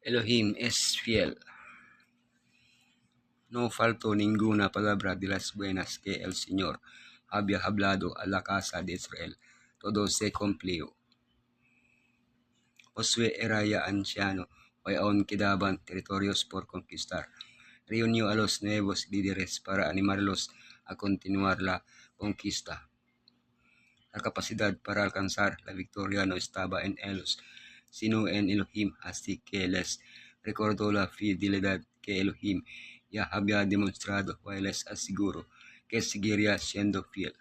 Elohim es fiel. No faltó ninguna palabra de las buenas que el Señor había hablado a la casa de Israel. Todo se cumplió. Josué era ya anciano, y aún quedaban territorios por conquistar. Reunió a los nuevos líderes para animarlos a continuar la conquista. La capacidad para alcanzar la victoria no estaba en ellos, sino en Elohim, así que les recordó la fidelidad que Elohim ya había demostrado, y les aseguró que seguiría siendo fiel.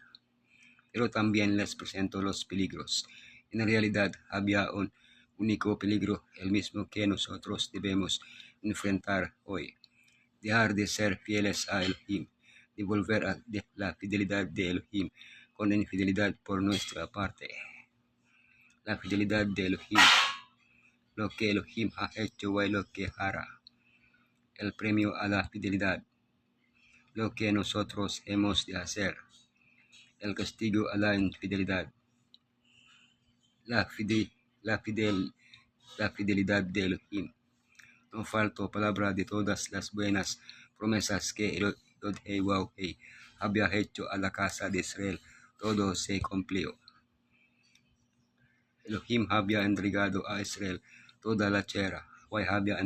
Pero también les presentó los peligros. En realidad había un único peligro, el mismo que nosotros debemos enfrentar hoy: dejar de ser fieles a Elohim, devolver a la fidelidad de Elohim con infidelidad por nuestra parte. La fidelidad de Elohim, lo que Elohim ha hecho y lo que hará. El premio a la fidelidad, lo que nosotros hemos de hacer. El castigo a la infidelidad. La fidelidad de Elohim. No faltó palabra de todas las buenas promesas que Yod-Heh-Waw-Heh había hecho a la casa de Israel. Todo se cumplió. Elohim había entregado a Israel toda la tierra, y había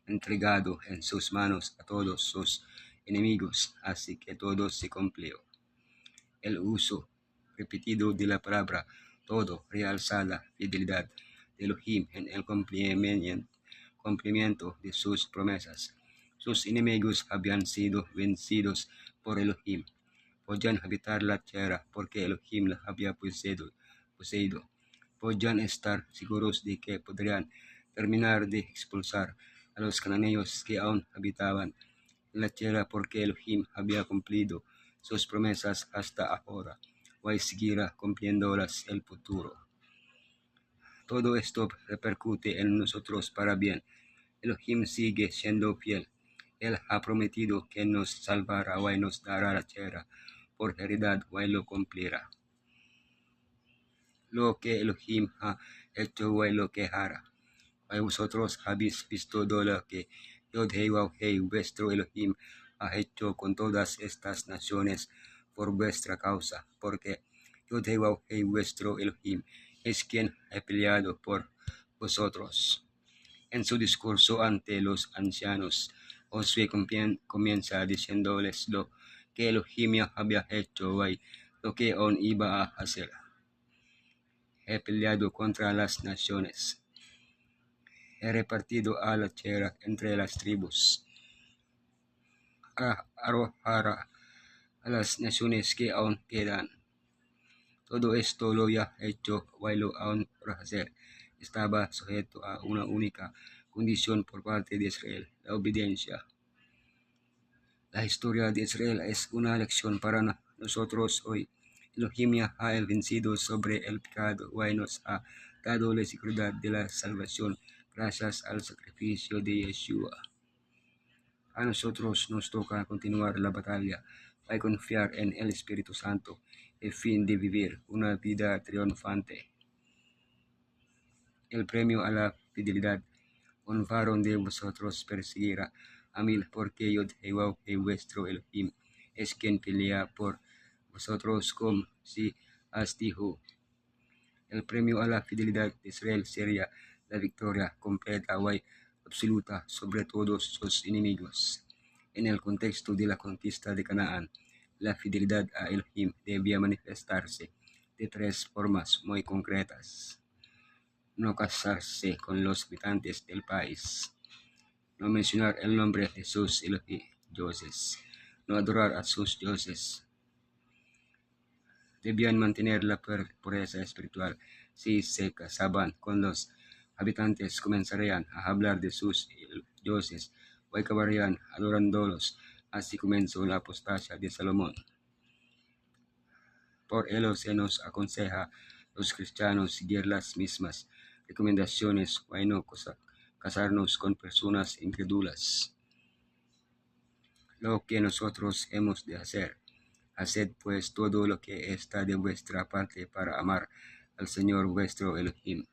entregado en sus manos a todos sus enemigos, así que todo se cumplió. El uso repetido de la palabra todo realza la fidelidad de Elohim en el cumplimiento de sus promesas. Sus enemigos habían sido vencidos por Elohim. Podían habitar la tierra porque Elohim la había poseído. Podían estar seguros de que podrían terminar de expulsar a los cananeos que aún habitaban en la tierra porque Elohim había cumplido sus promesas hasta ahora, y seguirá cumpliéndolas en el futuro. Todo esto repercute en nosotros para bien. Elohim sigue siendo fiel. Él ha prometido que nos salvará y nos dará la tierra por heredad, y lo cumplirá. Lo que Elohim ha hecho y lo que hará. Y vosotros habéis visto todo lo que Yod-Heh-Waw-Heh, vuestro Elohim, ha hecho con todas estas naciones por vuestra causa, porque Yod-Heh-Waw-Heh, vuestro Elohim, es quien ha peleado por vosotros. En su discurso ante los ancianos, Josué comienza diciéndoles lo que Elohim ya había hecho y lo que aún iba a hacer. He peleado contra las naciones. He repartido a la tierra entre las tribus. Arrojará a las naciones que aún quedan. Todo esto lo había hecho y lo aún por hacer. Estaba sujeto a una única condición por parte de Israel: la obediencia. La historia de Israel es una lección para nosotros hoy. Elohim ya ha vencido sobre el pecado y nos ha dado la seguridad de la salvación gracias al sacrificio de Yeshua. A nosotros nos toca continuar la batalla y confiar en el Espíritu Santo a fin de vivir una vida triunfante. El premio a la fidelidad: un varón de vosotros perseguirá a 1000, porque Yod-Heh-Waw-Heh, vuestro Elohim, es quien pelea por vosotros, como si os dijo. El premio a la fidelidad de Israel sería la victoria completa y absoluta sobre todos sus enemigos. En el contexto de la conquista de Canaán, la fidelidad a Elohim debía manifestarse de 3 formas muy concretas: no casarse con los habitantes del país, no mencionar el nombre de sus dioses, no adorar a sus dioses. Debían mantener la pureza espiritual. Si se casaban con los habitantes, comenzarían a hablar de sus dioses y acabarían adorándolos. Así comenzó la apostasía de Salomón. Por ello se nos aconseja a los cristianos seguir las mismas recomendaciones y no casarnos con personas incrédulas. Lo que nosotros hemos de hacer: haced pues todo lo que está de vuestra parte para amar al Señor vuestro Elohim,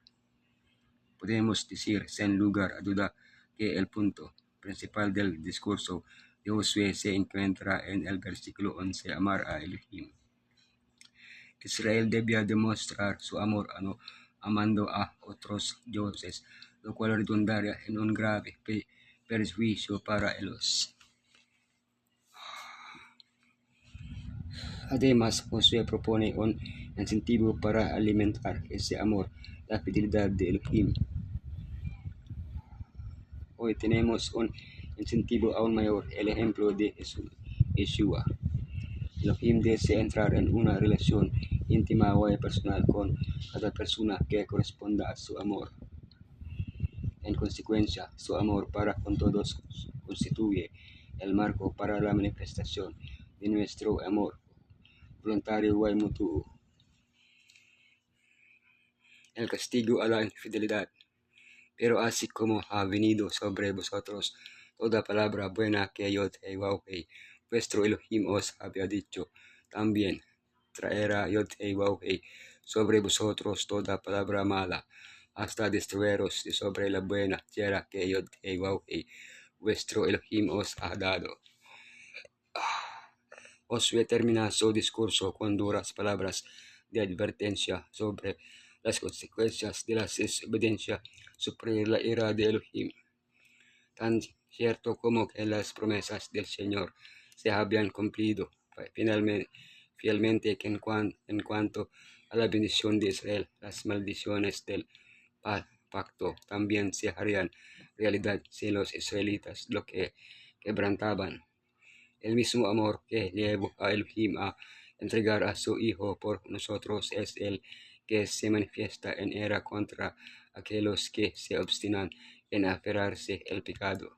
podemos decir sin lugar a duda que el punto principal del discurso de Josué se encuentra en el versículo 11, amar a Elohim. Israel debía demostrar su amor amando a otros dioses, lo cual redundaría en un grave perjuicio para ellos. Además, Josué propone un incentivo para alimentar ese amor, la fidelidad de Elohim. Hoy tenemos un incentivo aún mayor, el ejemplo de Yeshua. Elohim desea entrar en una relación íntima y personal con cada persona que corresponda a su amor. En consecuencia, su amor para con todos constituye el marco para la manifestación de nuestro amor voluntario y mutuo. El castigo a la infidelidad. Pero así como ha venido sobre vosotros toda palabra buena que Yod-Heh-Waw-Heh, vuestro Elohim os había dicho, también traerá Yod-Heh-Waw-Heh sobre vosotros toda palabra mala, hasta destruiros de sobre la buena tierra que Yod-Heh-Waw-Heh, vuestro Elohim os ha dado. Josué termina su discurso con duras palabras de advertencia sobre las consecuencias de la desobediencia sobre la ira de Elohim. Tan cierto como que las promesas del Señor se habían cumplido fielmente que en cuanto a la bendición de Israel, las maldiciones del pacto también se harían realidad si los israelitas lo que quebrantaban. El mismo amor que llevó a Elohim a entregar a su Hijo por nosotros es el que se manifiesta en ira contra aquellos que se obstinan en aferrarse al pecado.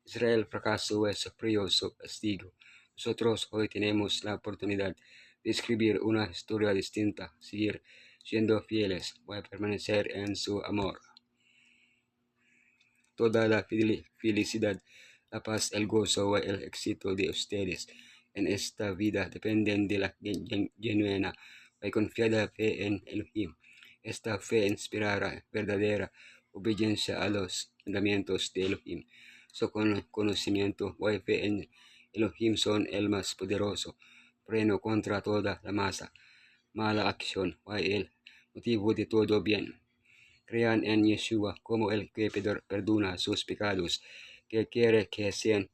Israel fracasó y sufrió su castigo. Nosotros hoy tenemos la oportunidad de escribir una historia distinta, seguir siendo fieles y permanecer en su amor. Toda la felicidad, la paz, el gozo y el éxito de ustedes en esta vida dependen de la genuina y confiada fe en Elohim. Esta fe inspirará verdadera obediencia a los mandamientos de Elohim. Su conocimiento y fe en Elohim son el más poderoso freno contra toda la mala acción y el motivo de todo bien. Crean en Yeshua como el que perdona sus pecados, que quiere que sean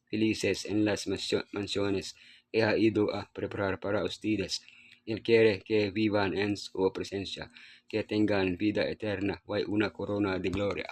felices en las mansiones que ha ido a preparar para ustedes. Él quiere que vivan en su presencia, que tengan vida eterna y una corona de gloria.